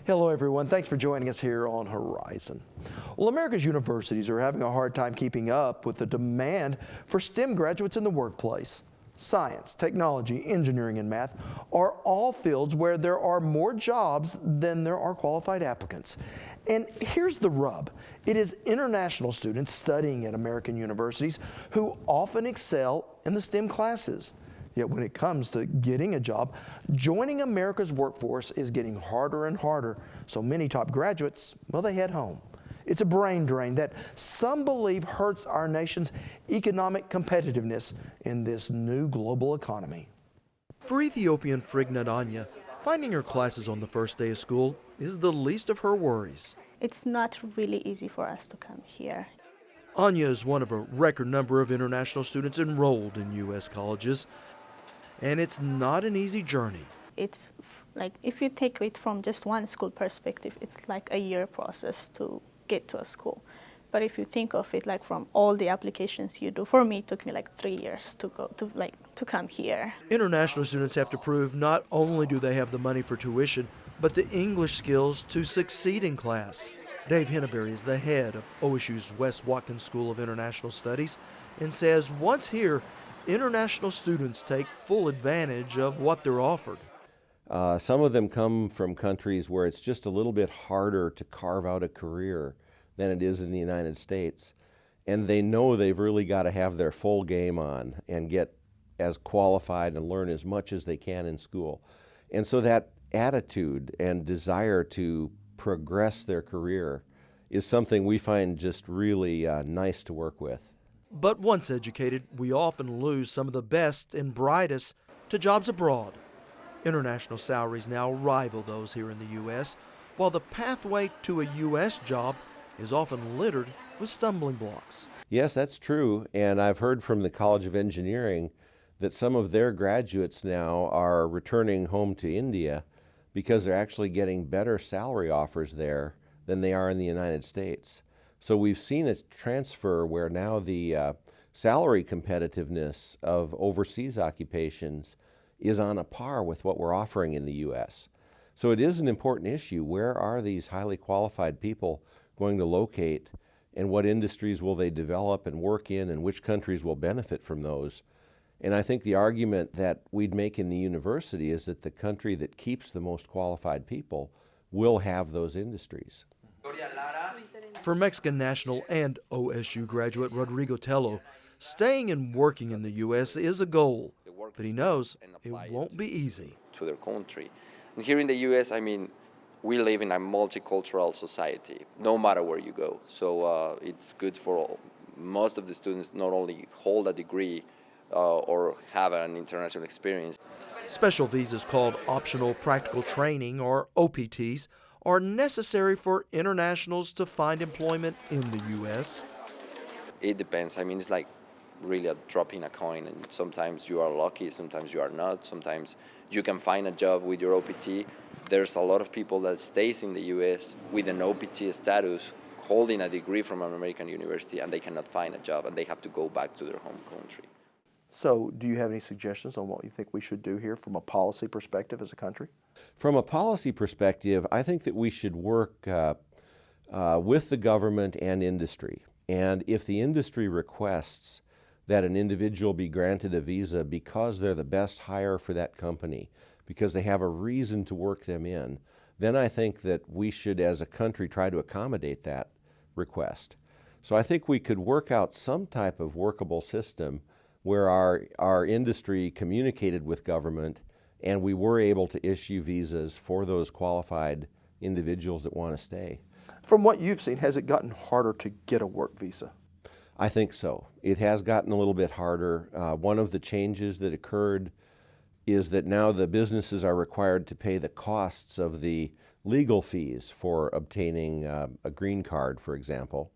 Hello everyone, thanks for joining us here on Horizon. Well, America's universities are having a hard time keeping up with the demand for STEM graduates in the workplace. Science, technology, engineering, and math are all fields where there are more jobs than there are qualified applicants. And here's the rub. It is international students studying at American universities who often excel in the STEM classes. Yet when it comes to getting a job, joining America's workforce is getting harder and harder. So many top graduates, well, they head home. It's a brain drain that some believe hurts our nation's economic competitiveness in this new global economy. For Ethiopian Frignat Anya, finding her classes on the first day of school is the least of her worries. It's not really easy for us to come here. Anya is one of a record number of international students enrolled in U.S. colleges. And it's not an easy journey. It's like, if you take it from just one school perspective, it's like a year process to get to a school. But if you think of it like from all the applications you do, for me it took me like 3 years to come here. International students have to prove not only do they have the money for tuition, but the English skills to succeed in class. Dave Henneberry is the head of OSU's Wes Watkins School of International Studies and says once here, international students take full advantage of what they're offered. Some of them come from countries where it's just a little bit harder to carve out a career than it is in the United States. And they know they've really got to have their full game on and get as qualified and learn as much as they can in school. And so that attitude and desire to progress their career is something we find just really nice to work with. But once educated, we often lose some of the best and brightest to jobs abroad. International salaries now rival those here in the U.S., while the pathway to a U.S. job is often littered with stumbling blocks. Yes, that's true, and I've heard from the College of Engineering that some of their graduates now are returning home to India because they're actually getting better salary offers there than they are in the United States. So we've seen a transfer where now the salary competitiveness of overseas occupations is on a par with what we're offering in the U.S. So it is an important issue. Where are these highly qualified people going to locate, and what industries will they develop and work in, and which countries will benefit from those? And I think the argument that we'd make in the university is that the country that keeps the most qualified people will have those industries. For Mexican national and OSU graduate Rodrigo Tello, staying and working in the U.S. is a goal, but he knows it won't be easy. To their country. And here in the U.S., I mean, we live in a multicultural society, no matter where you go. So it's good for most of the students not only hold a degree or have an international experience. Special visas called Optional Practical Training, or OPTs, are necessary for internationals to find employment in the U.S. It depends. I mean, it's like really a drop in a coin, and sometimes you are lucky, sometimes you are not. Sometimes you can find a job with your OPT. There's a lot of people that stays in the U.S. with an OPT status, holding a degree from an American university, and they cannot find a job, and they have to go back to their home country. So do you have any suggestions on what you think we should do here from a policy perspective as a country? From a policy perspective, I think that we should work with the government and industry. And if the industry requests that an individual be granted a visa because they're the best hire for that company, because they have a reason to work them in, then I think that we should, as a country, try to accommodate that request. So I think we could work out some type of workable system where our industry communicated with government and we were able to issue visas for those qualified individuals that want to stay. From what you've seen, has it gotten harder to get a work visa? I think so. It has gotten a little bit harder. One of the changes that occurred is that now the businesses are required to pay the costs of the legal fees for obtaining a green card, for example.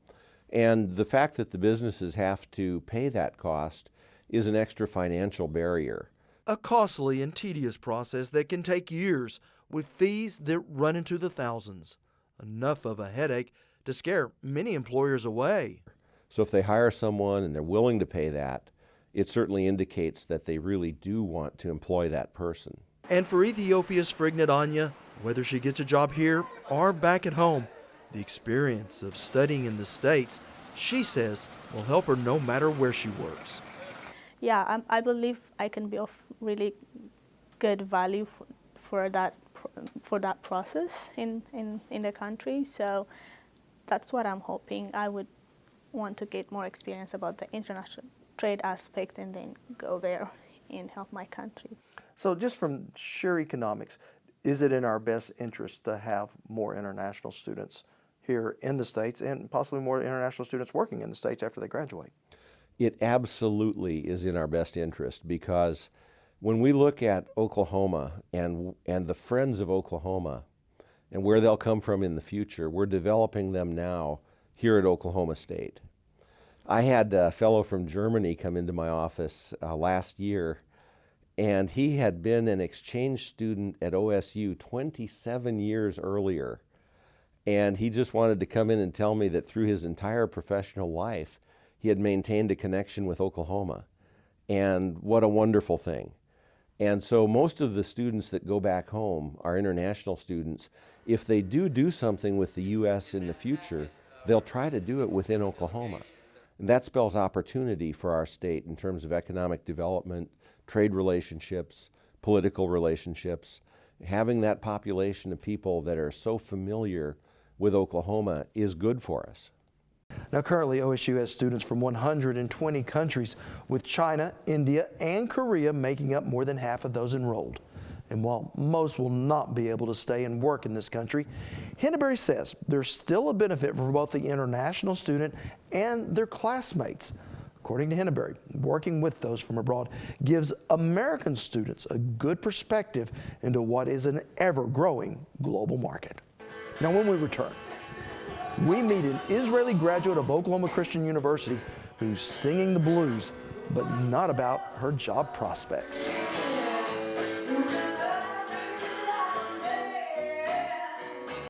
And the fact that the businesses have to pay that cost is an extra financial barrier. A costly and tedious process that can take years, with fees that run into the thousands. Enough of a headache to scare many employers away. So if they hire someone and they're willing to pay that, it certainly indicates that they really do want to employ that person. And for Ethiopia's Frignat Anya, Whether she gets a job here or back at home, the experience of studying in the States, she says, will help her no matter where she works. Yeah, I believe I can be of really good value for that process in the country. So that's what I'm hoping. I would want to get more experience about the international trade aspect and then go there and help my country. So just from sheer economics, is it in our best interest to have more international students here in the States and possibly more international students working in the States after they graduate? It absolutely is in our best interest, because when we look at Oklahoma and the friends of Oklahoma and where they'll come from in the future, we're developing them now here at Oklahoma State. I had a fellow from Germany come into my office last year, and he had been an exchange student at OSU 27 years earlier. And he just wanted to come in and tell me that through his entire professional life, he had maintained a connection with Oklahoma. And what a wonderful thing. And so most of the students that go back home are international students. If they do something with the U.S. in the future, they'll try to do it within Oklahoma. And that spells opportunity for our state in terms of economic development, trade relationships, political relationships. Having that population of people that are so familiar with Oklahoma is good for us. Now currently OSU has students from 120 countries, with China, India, and Korea making up more than half of those enrolled. And while most will not be able to stay and work in this country, Henneberry says there's still a benefit for both the international student and their classmates. According to Henneberry, working with those from abroad gives American students a good perspective into what is an ever-growing global market. Now when we return, we meet an Israeli graduate of Oklahoma Christian University who's singing the blues, but not about her job prospects.